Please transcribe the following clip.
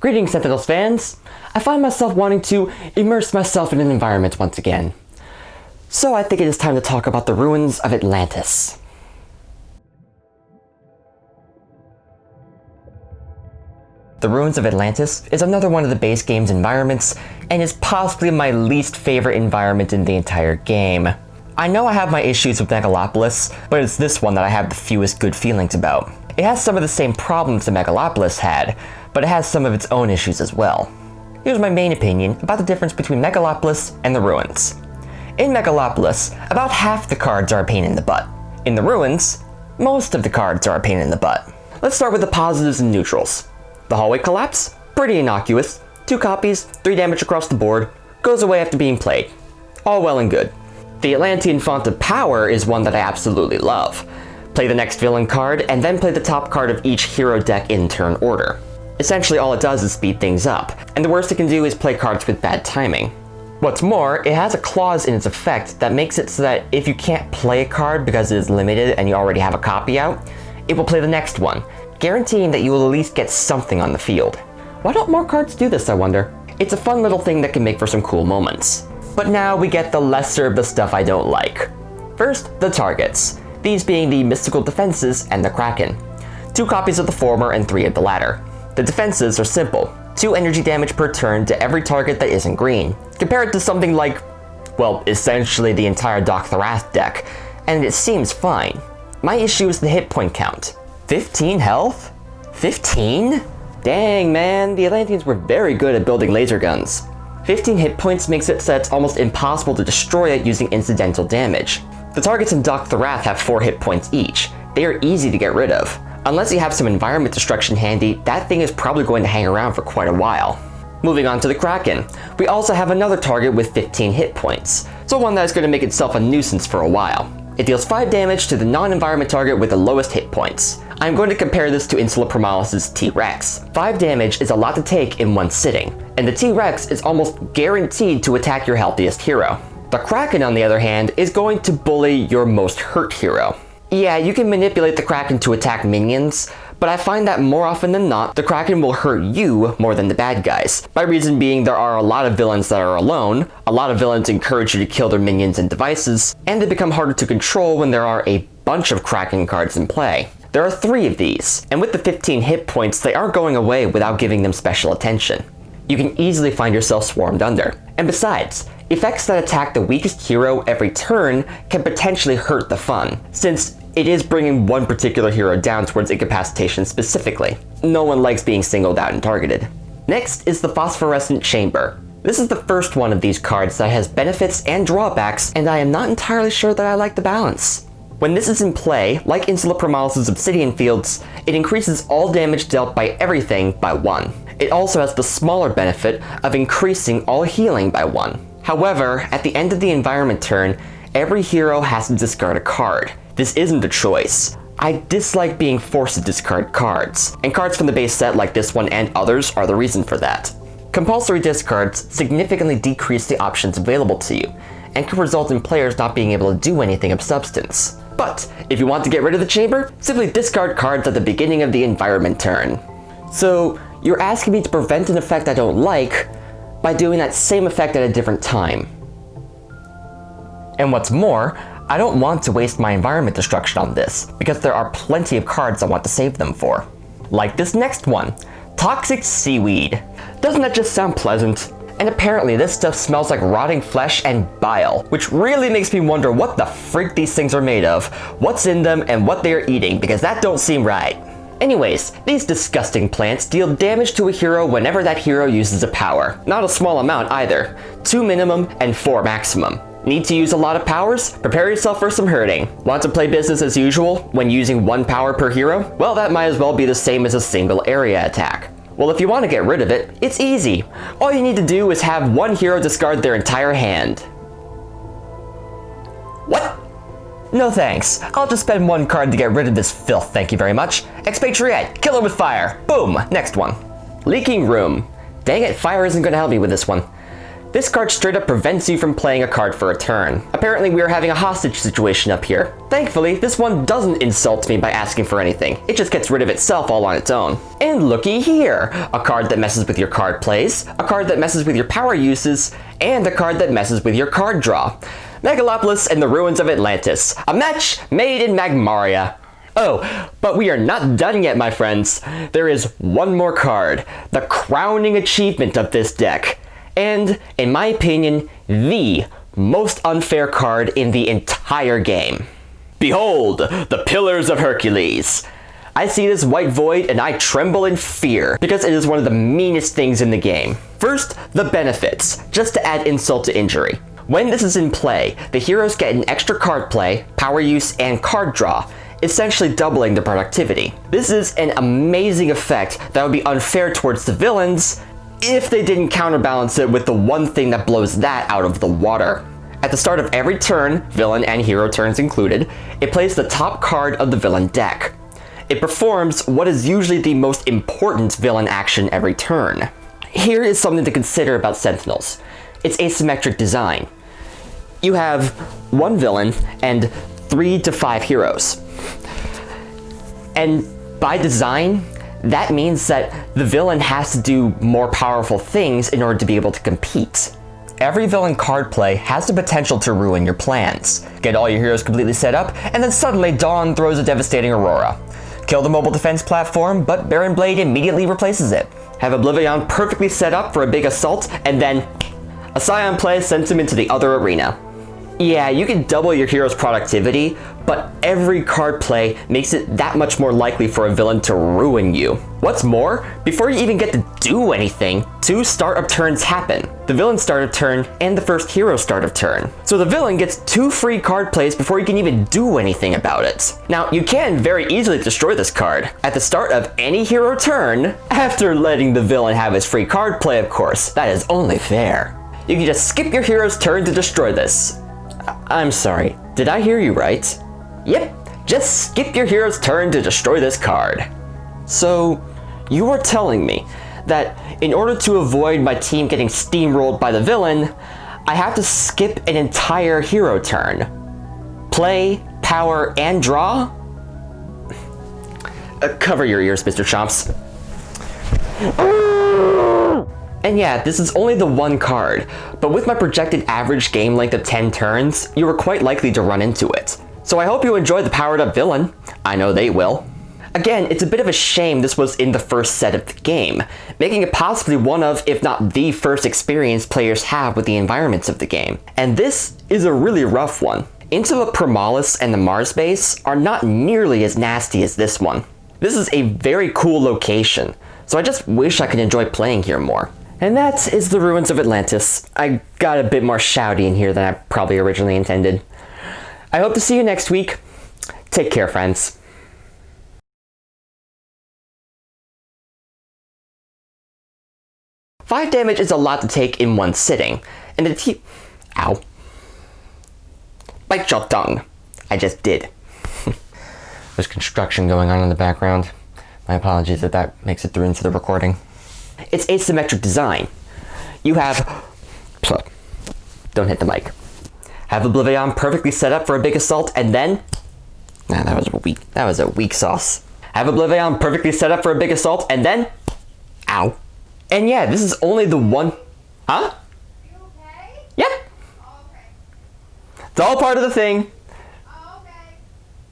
Greetings, Sentinels fans! I find myself wanting to immerse myself in an environment once again. So I think it is time to talk about the Ruins of Atlantis. The Ruins of Atlantis is another one of the base game's environments, and is possibly my least favorite environment in the entire game. I know I have my issues with Megalopolis, but it's this one that I have the fewest good feelings about. It has some of the same problems that Megalopolis had, but it has some of its own issues as well. Here's my main opinion about the difference between Megalopolis and the Ruins. In Megalopolis, about half the cards are a pain in the butt. In the Ruins, most of the cards are a pain in the butt. Let's start with the positives and neutrals. The hallway collapse? Pretty innocuous. 2 copies, 3 damage across the board, goes away after being played. All well and good. The Atlantean Font of Power is one that I absolutely love. Play the next villain card, and then play the top card of each hero deck in turn order. Essentially all it does is speed things up, and the worst it can do is play cards with bad timing. What's more, it has a clause in its effect that makes it so that if you can't play a card because it is limited and you already have a copy out, it will play the next one, guaranteeing that you will at least get something on the field. Why don't more cards do this, I wonder? It's a fun little thing that can make for some cool moments. But now we get the lesser of the stuff I don't like. First, the targets. These being the Mystical Defenses and the Kraken. 2 copies of the former and 3 of the latter. The defenses are simple. 2 energy damage per turn to every target that isn't green. Compare it to something like, well, essentially the entire Doc Thrath deck, and it seems fine. My issue is the hit point count. 15 health? 15? Dang man, the Atlanteans were very good at building laser guns. 15 hit points makes it so that it's almost impossible to destroy it using incidental damage. The targets in Doc Thrath have 4 hit points each. They are easy to get rid of. Unless you have some environment destruction handy, that thing is probably going to hang around for quite a while. Moving on to the Kraken. We also have another target with 15 hit points, so one that is going to make itself a nuisance for a while. It deals 5 damage to the non-environment target with the lowest hit points. I'm going to compare this to Insula Primalis' T-Rex. 5 damage is a lot to take in one sitting, and the T-Rex is almost guaranteed to attack your healthiest hero. The Kraken, on the other hand, is going to bully your most hurt hero. Yeah, you can manipulate the Kraken to attack minions, but I find that more often than not, the Kraken will hurt you more than the bad guys. My reason being there are a lot of villains that are alone, a lot of villains encourage you to kill their minions and devices, and they become harder to control when there are a bunch of Kraken cards in play. There are 3 of these, and with the 15 hit points, they aren't going away without giving them special attention. You can easily find yourself swarmed under. And besides, effects that attack the weakest hero every turn can potentially hurt the fun, since it is bringing one particular hero down towards incapacitation specifically. No one likes being singled out and targeted. Next is the Phosphorescent Chamber. This is the first one of these cards that has benefits and drawbacks, and I am not entirely sure that I like the balance. When this is in play, like Insula Primalis' Obsidian Fields, it increases all damage dealt by everything by 1. It also has the smaller benefit of increasing all healing by 1. However, at the end of the environment turn, every hero has to discard a card. This isn't a choice. I dislike being forced to discard cards, and cards from the base set like this one and others are the reason for that. Compulsory discards significantly decrease the options available to you, and can result in players not being able to do anything of substance. But if you want to get rid of the chamber, simply discard cards at the beginning of the environment turn. So you're asking me to prevent an effect I don't like by doing that same effect at a different time. And what's more, I don't want to waste my environment destruction on this, because there are plenty of cards I want to save them for. Like this next one, Toxic Seaweed. Doesn't that just sound pleasant? And apparently this stuff smells like rotting flesh and bile, which really makes me wonder what the freak these things are made of, what's in them, and what they are eating, because that don't seem right. Anyways, these disgusting plants deal damage to a hero whenever that hero uses a power. Not a small amount either. 2 minimum and 4 maximum. Need to use a lot of powers? Prepare yourself for some hurting. Want to play business as usual when using 1 power per hero? Well, that might as well be the same as a single area attack. Well, if you want to get rid of it, it's easy. All you need to do is have 1 hero discard their entire hand. What? No thanks. I'll just spend 1 card to get rid of this filth, thank you very much. Expatriate, kill her with fire. Boom, next one. Leaking Room. Dang it, fire isn't going to help me with this one. This card straight up prevents you from playing a card for a turn. Apparently we are having a hostage situation up here. Thankfully, this one doesn't insult me by asking for anything. It just gets rid of itself all on its own. And looky here, a card that messes with your card plays, a card that messes with your power uses, and a card that messes with your card draw. Megalopolis and the Ruins of Atlantis, a match made in Magmaria. Oh, but we are not done yet, my friends. There is one more card, the crowning achievement of this deck. And, in my opinion, the most unfair card in the entire game. Behold, the Pillars of Hercules. I see this white void and I tremble in fear, because it is one of the meanest things in the game. First, the benefits, just to add insult to injury. When this is in play, the heroes get an extra card play, power use, and card draw, essentially doubling their productivity. This is an amazing effect that would be unfair towards the villains, if they didn't counterbalance it with the one thing that blows that out of the water. At the start of every turn, villain and hero turns included, it plays the top card of the villain deck. It performs what is usually the most important villain action every turn. Here is something to consider about Sentinels. Its asymmetric design. You have one villain and 3 to 5 heroes. And by design, that means that the villain has to do more powerful things in order to be able to compete. Every villain card play has the potential to ruin your plans. Get all your heroes completely set up, and then suddenly Dawn throws a devastating Aurora. Kill the mobile defense platform, but Baron Blade immediately replaces it. Have Oblivion perfectly set up for a big assault, and then a Scion play sends him into the other arena. Yeah, you can double your hero's productivity, but every card play makes it that much more likely for a villain to ruin you. What's more, before you even get to do anything, 2 start of turns happen. The villain start of turn and the first hero start of turn. So the villain gets 2 free card plays before you can even do anything about it. Now, you can very easily destroy this card at the start of any hero turn, after letting the villain have his free card play, of course. That is only fair. You can just skip your hero's turn to destroy this. I'm sorry, did I hear you right? Yep, just skip your hero's turn to destroy this card. So, you are telling me that in order to avoid my team getting steamrolled by the villain, I have to skip an entire hero turn. Play, power, and draw? Cover your ears, Mr. Chomps. And yeah, this is only the one card, but with my projected average game length of 10 turns, you are quite likely to run into it. So I hope you enjoyed the powered up villain. I know they will. Again, it's a bit of a shame this was in the first set of the game, making it possibly one of, if not the first experience players have with the environments of the game. And this is a really rough one. Into the Promalis and the Mars base are not nearly as nasty as this one. This is a very cool location, so I just wish I could enjoy playing here more. And that is the Ruins of Atlantis. I got a bit more shouty in here than I probably originally intended. I hope to see you next week. Take care, friends. 5 damage is a lot to take in one sitting, and the Ow. Bite your tongue. I just did. There's construction going on in the background. My apologies if that makes it through into the recording. It's asymmetric design. You have... Don't hit the mic. Have Oblivion perfectly set up for a big assault, and then... Nah, that was a weak sauce. Have Oblivion perfectly set up for a big assault, and then... Ow. And yeah, this is only the one... Huh? You okay? Yep. Oh, okay. It's all part of the thing.